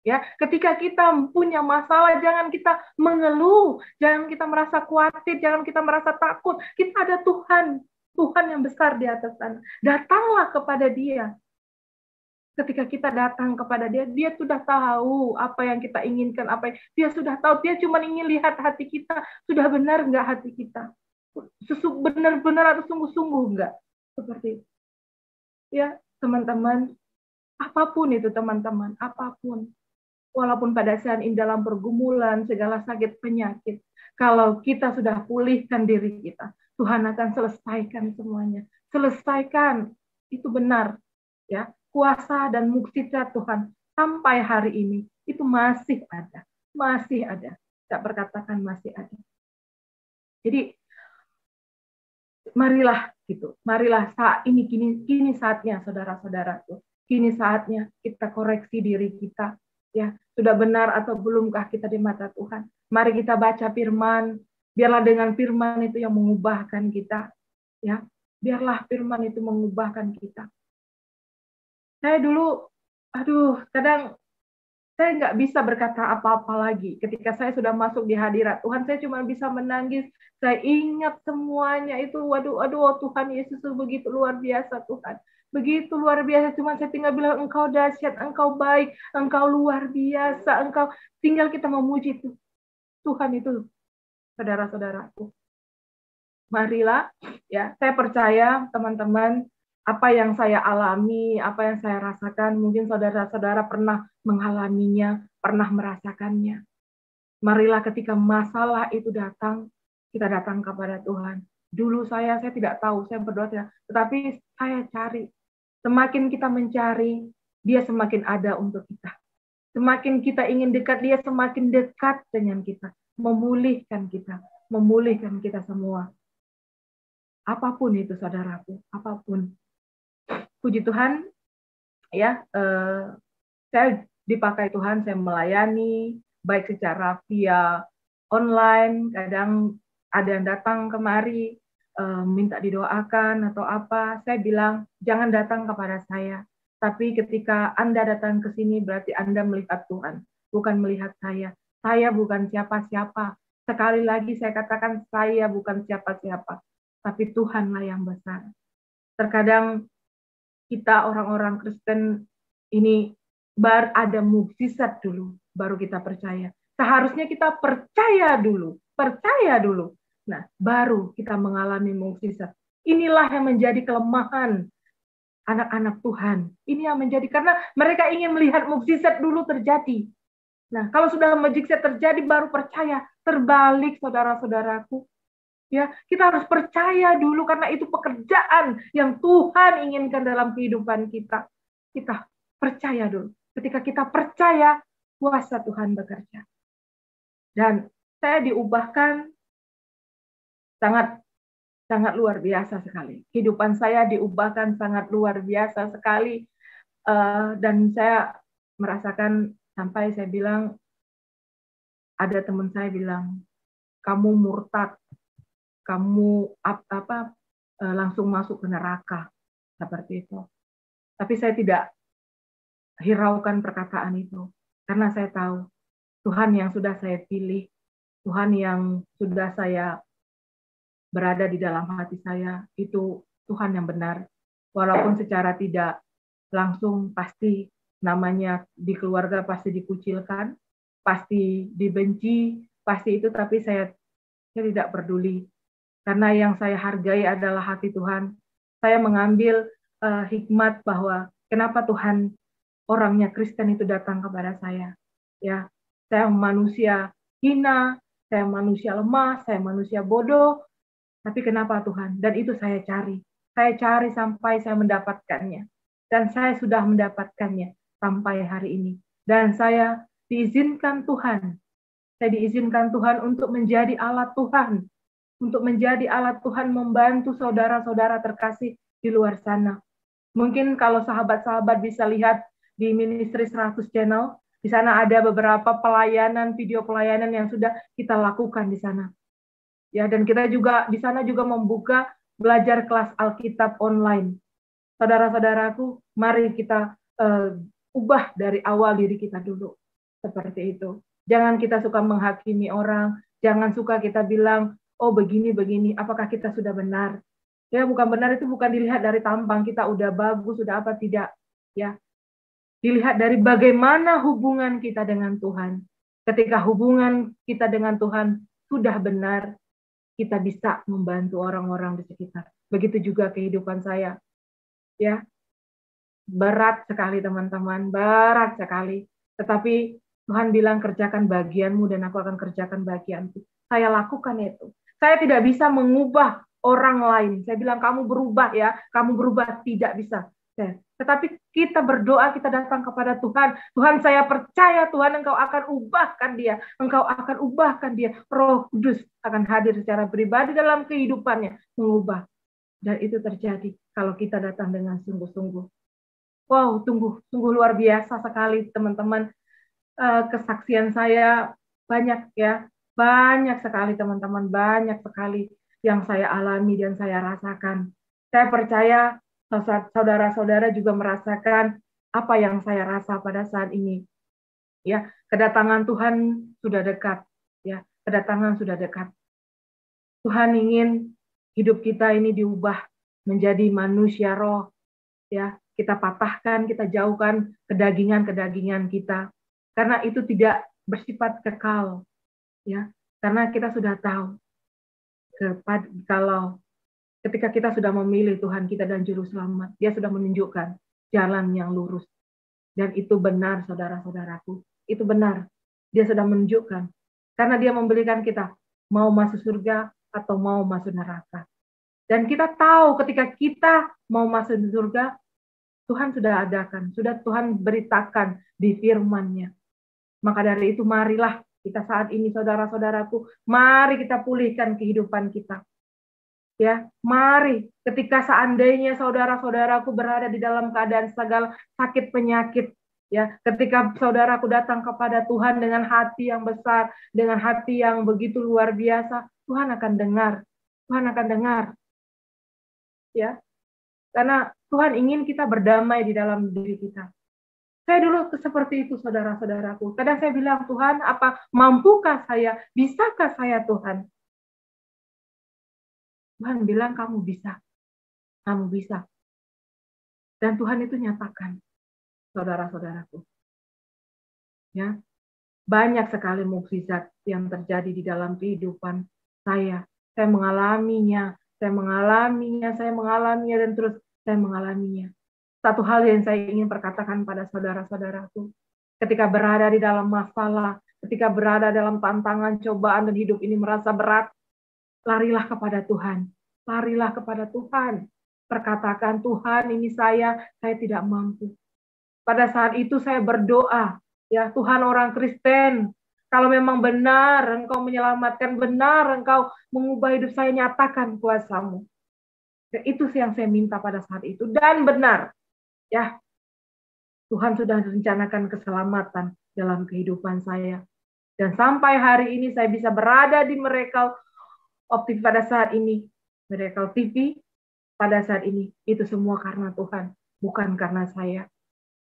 Ya, ketika kita punya masalah, jangan kita mengeluh, jangan kita merasa khawatir, jangan kita merasa takut. Kita ada Tuhan, Tuhan yang besar di atas sana. Datanglah kepada Dia. Ketika kita datang kepada Dia, Dia sudah tahu apa yang kita inginkan, Dia sudah tahu. Dia cuma ingin lihat hati kita, sudah benar nggak hati kita, benar-benar atau sungguh-sungguh nggak, seperti itu. Ya, teman-teman, apapun itu, teman-teman, apapun. Walaupun pada saat ini dalam pergumulan, segala sakit penyakit, kalau kita sudah pulihkan diri kita, Tuhan akan selesaikan semuanya. Selesaikan, itu benar. Ya, kuasa dan mukjizat Tuhan sampai hari ini itu masih ada. Masih ada. Saya berkatakan masih ada. Jadi, marilah gitu. Marilah saat ini, kini saatnya, saudara-saudaraku. Kini saatnya kita koreksi diri kita. Ya, sudah benar atau belumkah kita di mata Tuhan? Mari kita baca firman, biarlah dengan firman itu yang mengubahkan kita, ya. Biarlah firman itu mengubahkan kita. Saya dulu, kadang saya nggak bisa berkata apa-apa lagi. Ketika saya sudah masuk di hadirat Tuhan, saya cuma bisa menangis. Saya ingat semuanya itu, waduh, Tuhan Yesus begitu luar biasa, Tuhan. Begitu luar biasa, cuma saya tinggal bilang, Engkau dahsyat, Engkau baik, Engkau luar biasa, Engkau, tinggal kita memuji Tuhan itu, saudara-saudaraku. Marilah, ya, saya percaya teman-teman, apa yang saya alami, apa yang saya rasakan, mungkin saudara-saudara pernah mengalaminya, pernah merasakannya. Marilah ketika masalah itu datang, kita datang kepada Tuhan. Dulu saya tidak tahu, saya berdoa, tetapi saya cari. Semakin kita mencari, Dia semakin ada untuk kita. Semakin kita ingin dekat, Dia semakin dekat dengan kita. Memulihkan kita semua. Apapun itu, saudaraku, apapun. Puji Tuhan, ya, saya dipakai Tuhan, saya melayani, baik secara via online, kadang ada yang datang kemari, minta didoakan atau apa, saya bilang, jangan datang kepada saya. Tapi ketika Anda datang ke sini, berarti Anda melihat Tuhan, bukan melihat saya. Saya bukan siapa-siapa. Sekali lagi saya katakan, saya bukan siapa-siapa. Tapi Tuhanlah yang besar. Terkadang kita orang-orang Kristen ini ada mukjizat dulu, baru kita percaya. Seharusnya kita percaya dulu. Nah, baru kita mengalami mukjizat. Inilah yang menjadi kelemahan anak-anak Tuhan. Ini yang menjadi, karena mereka ingin melihat mukjizat dulu terjadi. Nah, kalau sudah mukjizat terjadi, baru percaya. Terbalik, saudara-saudaraku. Ya, kita harus percaya dulu karena itu pekerjaan yang Tuhan inginkan dalam kehidupan kita. Kita percaya dulu. Ketika kita percaya, kuasa Tuhan bekerja. Dan saya diubahkan sangat sangat luar biasa sekali. Kehidupan saya diubahkan sangat luar biasa sekali. Dan saya merasakan sampai saya bilang, ada teman saya bilang, kamu murtad, kamu langsung masuk ke neraka, seperti itu. Tapi saya tidak hiraukan perkataan itu, karena saya tahu Tuhan yang sudah saya pilih, Tuhan yang sudah saya berada di dalam hati saya, itu Tuhan yang benar. Walaupun secara tidak langsung pasti namanya di keluarga pasti dikucilkan, pasti dibenci, pasti itu, tapi saya tidak peduli. Karena yang saya hargai adalah hati Tuhan. Saya mengambil hikmat bahwa kenapa Tuhan orangnya Kristen itu datang kepada saya. Ya, saya manusia hina, saya manusia lemah, saya manusia bodoh. Tapi kenapa Tuhan? Dan itu saya cari. Saya cari sampai saya mendapatkannya. Dan saya sudah mendapatkannya sampai hari ini. Dan saya diizinkan Tuhan. Saya diizinkan Tuhan untuk menjadi alat Tuhan, untuk menjadi alat Tuhan membantu saudara-saudara terkasih di luar sana. Mungkin kalau sahabat-sahabat bisa lihat di Ministry 100 Channel, di sana ada beberapa pelayanan, video pelayanan yang sudah kita lakukan di sana. Ya, dan kita juga di sana juga membuka belajar kelas Alkitab online. Saudara-saudaraku, mari kita ubah dari awal diri kita dulu. Seperti itu. Jangan kita suka menghakimi orang, jangan suka kita bilang, oh begini, apakah kita sudah benar? Ya, bukan benar itu bukan dilihat dari tampang kita udah bagus, sudah apa, tidak. Ya, dilihat dari bagaimana hubungan kita dengan Tuhan. Ketika hubungan kita dengan Tuhan sudah benar, kita bisa membantu orang-orang di sekitar. Begitu juga kehidupan saya. Ya, berat sekali teman-teman, berat sekali. Tetapi Tuhan bilang kerjakan bagianmu dan aku akan kerjakan bagianku. Saya lakukan itu. Saya tidak bisa mengubah orang lain. Saya bilang kamu berubah ya, kamu berubah, tidak bisa. Tetapi kita berdoa, kita datang kepada Tuhan. Tuhan, saya percaya Tuhan Engkau akan ubahkan dia. Engkau akan ubahkan dia. Roh Kudus akan hadir secara pribadi dalam kehidupannya, mengubah. Dan itu terjadi kalau kita datang dengan sungguh-sungguh. Wow, sungguh luar biasa sekali teman-teman. Kesaksian saya banyak ya, banyak sekali teman-teman, banyak sekali yang saya alami dan saya rasakan. Saya percaya saudara-saudara juga merasakan apa yang saya rasa pada saat ini. Ya, kedatangan Tuhan sudah dekat. Ya, kedatangan sudah dekat. Tuhan ingin hidup kita ini diubah menjadi manusia roh. Ya, kita patahkan, kita jauhkan kedagingan-kedagingan kita. Karena itu tidak bersifat kekal. Ya, karena kita sudah tahu kalau ketika kita sudah memilih Tuhan kita dan Juru Selamat, Dia sudah menunjukkan jalan yang lurus. Dan itu benar, saudara-saudaraku. Itu benar. Dia sudah menunjukkan. Karena Dia memberikan kita mau masuk surga atau mau masuk neraka. Dan kita tahu ketika kita mau masuk surga, Tuhan sudah adakan, sudah Tuhan beritakan di firman-Nya. Maka dari itu marilah kita saat ini saudara-saudaraku, mari kita pulihkan kehidupan kita. Ya, mari ketika seandainya saudara-saudaraku berada di dalam keadaan segala sakit penyakit, Ya, ketika saudaraku datang kepada Tuhan dengan hati yang besar, dengan hati yang begitu luar biasa, Tuhan akan dengar. Tuhan akan dengar. Ya. Karena Tuhan ingin kita berdamai di dalam diri kita. Saya dulu seperti itu, saudara-saudaraku. Kadang saya bilang, Tuhan, apa mampukah saya? Bisakah saya, Tuhan? Tuhan bilang, kamu bisa. Kamu bisa. Dan Tuhan itu nyatakan, saudara-saudaraku. Ya, banyak sekali mukjizat yang terjadi di dalam kehidupan saya. Saya mengalaminya, dan terus saya mengalaminya. Satu hal yang saya ingin perkatakan pada saudara-saudaraku, ketika berada di dalam masalah, ketika berada dalam tantangan, cobaan, dan hidup ini merasa berat, larilah kepada Tuhan. Larilah kepada Tuhan. Perkatakan, Tuhan, ini saya tidak mampu. Pada saat itu saya berdoa, ya Tuhan, orang Kristen, kalau memang benar Engkau menyelamatkan, benar Engkau mengubah hidup saya, nyatakan kuasa-Mu. Dan itu yang saya minta pada saat itu. Dan benar, ya Tuhan sudah rencanakan keselamatan dalam kehidupan saya. Dan sampai hari ini saya bisa berada di Miracle of TV pada saat ini. Miracle TV pada saat ini. Itu semua karena Tuhan, bukan karena saya.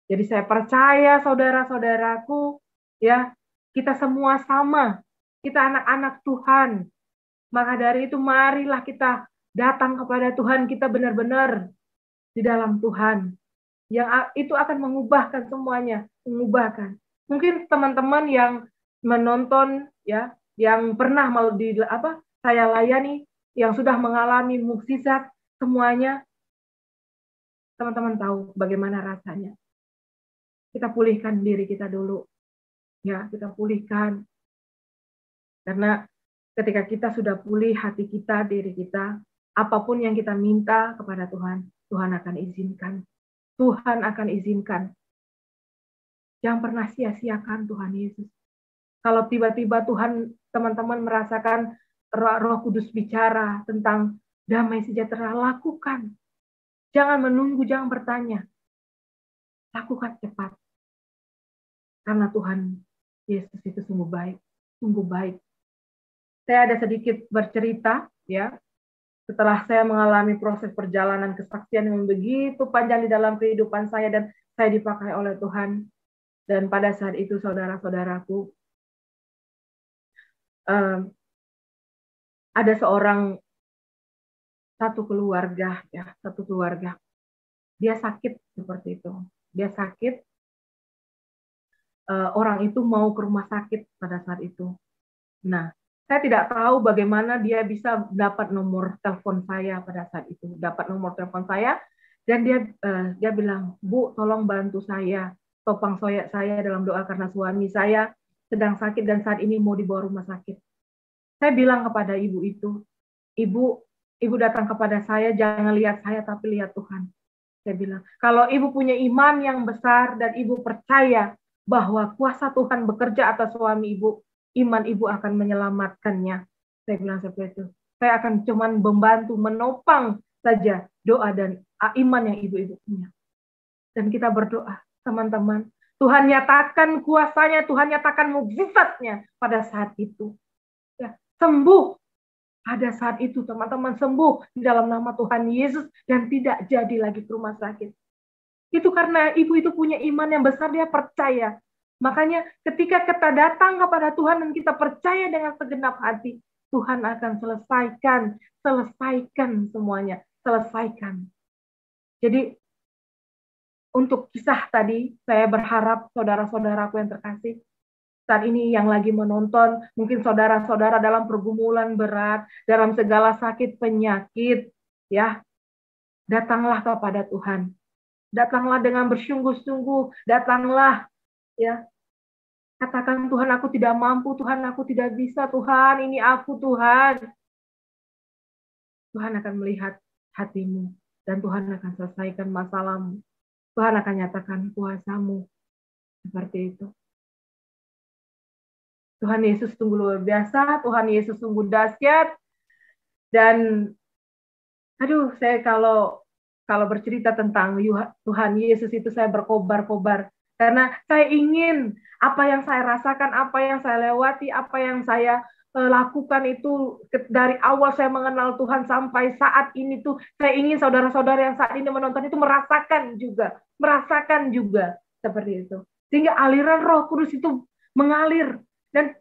Jadi saya percaya saudara-saudaraku, ya, kita semua sama. Kita anak-anak Tuhan. Maka dari itu marilah kita datang kepada Tuhan, kita benar-benar di dalam Tuhan. Yang itu akan mengubahkan semuanya, mengubahkan. Mungkin teman-teman yang menonton, ya, yang pernah mau saya layani, yang sudah mengalami mukjizat semuanya, teman-teman tahu bagaimana rasanya. Kita pulihkan diri kita dulu, ya, kita pulihkan. Karena ketika kita sudah pulih hati kita, diri kita, apapun yang kita minta kepada Tuhan, Tuhan akan izinkan. Tuhan akan izinkan. Jangan pernah sia-siakan Tuhan Yesus. Kalau tiba-tiba Tuhan, teman-teman merasakan Roh Kudus bicara tentang damai sejahtera, lakukan. Jangan menunggu, jangan bertanya. Lakukan cepat. Karena Tuhan Yesus itu sungguh baik, sungguh baik. Saya ada sedikit bercerita, ya. Setelah saya mengalami proses perjalanan kesaksian yang begitu panjang di dalam kehidupan saya, dan saya dipakai oleh Tuhan. Dan pada saat itu, saudara-saudaraku, ada satu keluarga, dia sakit seperti itu. Dia sakit, orang itu mau ke rumah sakit pada saat itu. Nah, saya tidak tahu bagaimana dia bisa dapat nomor telepon saya pada saat itu. Dapat nomor telepon saya, dan dia bilang, Bu, tolong bantu saya, topang saya dalam doa karena suami saya sedang sakit dan saat ini mau dibawa rumah sakit. Saya bilang kepada ibu itu, Ibu datang kepada saya, jangan lihat saya tapi lihat Tuhan. Saya bilang, kalau ibu punya iman yang besar dan ibu percaya bahwa kuasa Tuhan bekerja atas suami ibu, iman ibu akan menyelamatkannya. Saya bilang seperti itu. Saya akan cuman membantu, menopang saja doa dan iman yang ibu-ibu punya. Dan kita berdoa, teman-teman. Tuhan nyatakan kuasanya, Tuhan nyatakan mukjizatnya pada saat itu. Ya, sembuh. Pada saat itu teman-teman sembuh di dalam nama Tuhan Yesus dan tidak jadi lagi ke rumah sakit. Itu karena ibu itu punya iman yang besar, dia percaya. Makanya ketika kita datang kepada Tuhan dan kita percaya dengan segenap hati, Tuhan akan selesaikan semuanya, selesaikan. Jadi untuk kisah tadi, saya berharap saudara-saudaraku yang terkasih, saat ini yang lagi menonton, mungkin saudara-saudara dalam pergumulan berat, dalam segala sakit penyakit, ya, datanglah kepada Tuhan. Datanglah dengan bersungguh-sungguh, datanglah, ya. Katakan, Tuhan, aku tidak mampu, Tuhan, aku tidak bisa, Tuhan, ini aku, Tuhan. Tuhan akan melihat hatimu, dan Tuhan akan selesaikan masalahmu. Tuhan akan nyatakan kuasa-Mu. Seperti itu. Tuhan Yesus sungguh luar biasa, Tuhan Yesus sungguh dahsyat. Dan saya kalau bercerita tentang Tuhan Yesus itu saya berkobar-kobar Karena saya ingin apa yang saya rasakan, apa yang saya lewati, apa yang saya lakukan itu dari awal saya mengenal Tuhan sampai saat ini tuh, saya ingin saudara-saudara yang saat ini menonton itu merasakan juga seperti itu. Sehingga aliran Roh Kudus itu mengalir dan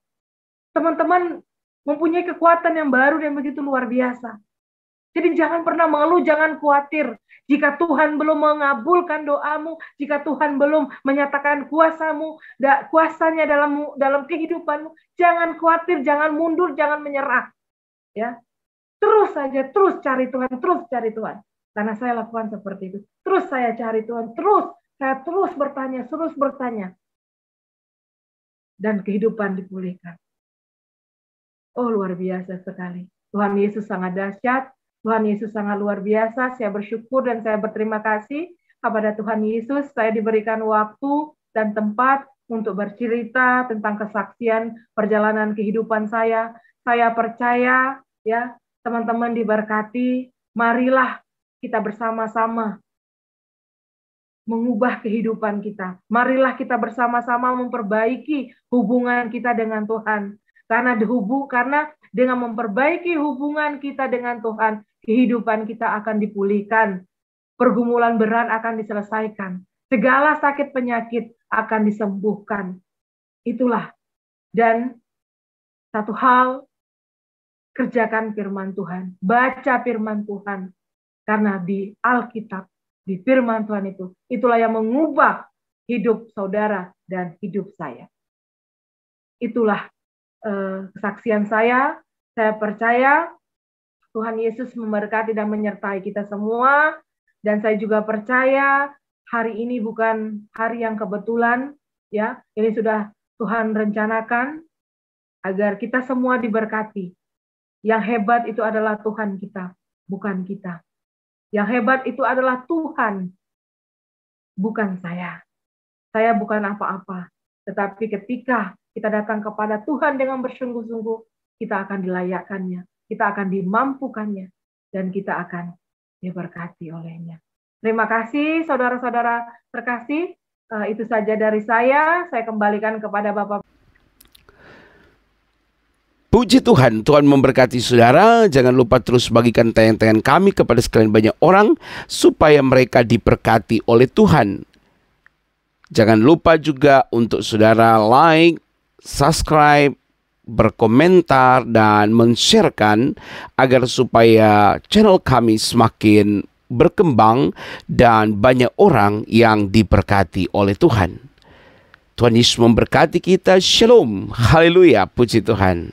teman-teman mempunyai kekuatan yang baru dan begitu luar biasa. Jadi jangan pernah mengeluh, jangan khawatir. Jika Tuhan belum mengabulkan doamu, jika Tuhan belum menyatakan kuasanya dalam kehidupanmu, jangan khawatir, jangan mundur, jangan menyerah. Ya, terus saja, terus cari Tuhan. Karena saya lakukan seperti itu. Terus saya cari Tuhan, saya terus bertanya. Dan kehidupan dipulihkan. Oh, luar biasa sekali. Tuhan Yesus sangat dahsyat. Tuhan Yesus sangat luar biasa. Saya bersyukur dan saya berterima kasih kepada Tuhan Yesus. Saya diberikan waktu dan tempat untuk bercerita tentang kesaksian perjalanan kehidupan saya. Saya percaya, ya, teman-teman diberkati. Marilah kita bersama-sama mengubah kehidupan kita. Marilah kita bersama-sama memperbaiki hubungan kita dengan Tuhan. Karena dengan memperbaiki hubungan kita dengan Tuhan, kehidupan kita akan dipulihkan. Pergumulan berat akan diselesaikan. Segala sakit penyakit akan disembuhkan. Itulah. Dan satu hal, kerjakan firman Tuhan. Baca firman Tuhan. Karena di Alkitab, di firman Tuhan itulah yang mengubah hidup saudara dan hidup saya. Itulah kesaksian saya. Saya percaya Tuhan Yesus memberkati dan menyertai kita semua. Dan saya juga percaya hari ini bukan hari yang kebetulan, ya. Ini sudah Tuhan rencanakan agar kita semua diberkati. Yang hebat itu adalah Tuhan kita, bukan kita. Yang hebat itu adalah Tuhan, bukan saya. Saya bukan apa-apa. Tetapi ketika kita datang kepada Tuhan dengan bersungguh-sungguh, kita akan dilayakkannya, kita akan dimampukannya, dan kita akan diberkati olehnya. Terima kasih saudara-saudara terkasih. Itu saja dari saya. Saya kembalikan kepada Bapak. Puji Tuhan, Tuhan memberkati saudara. Jangan lupa terus bagikan tayangan kami kepada sekalian banyak orang, supaya mereka diberkati oleh Tuhan. Jangan lupa juga untuk saudara like, subscribe, berkomentar, dan men-sharekan agar supaya channel kami semakin berkembang dan banyak orang yang diberkati oleh Tuhan. Tuhan Yesus memberkati kita. Shalom. Haleluya. Puji Tuhan.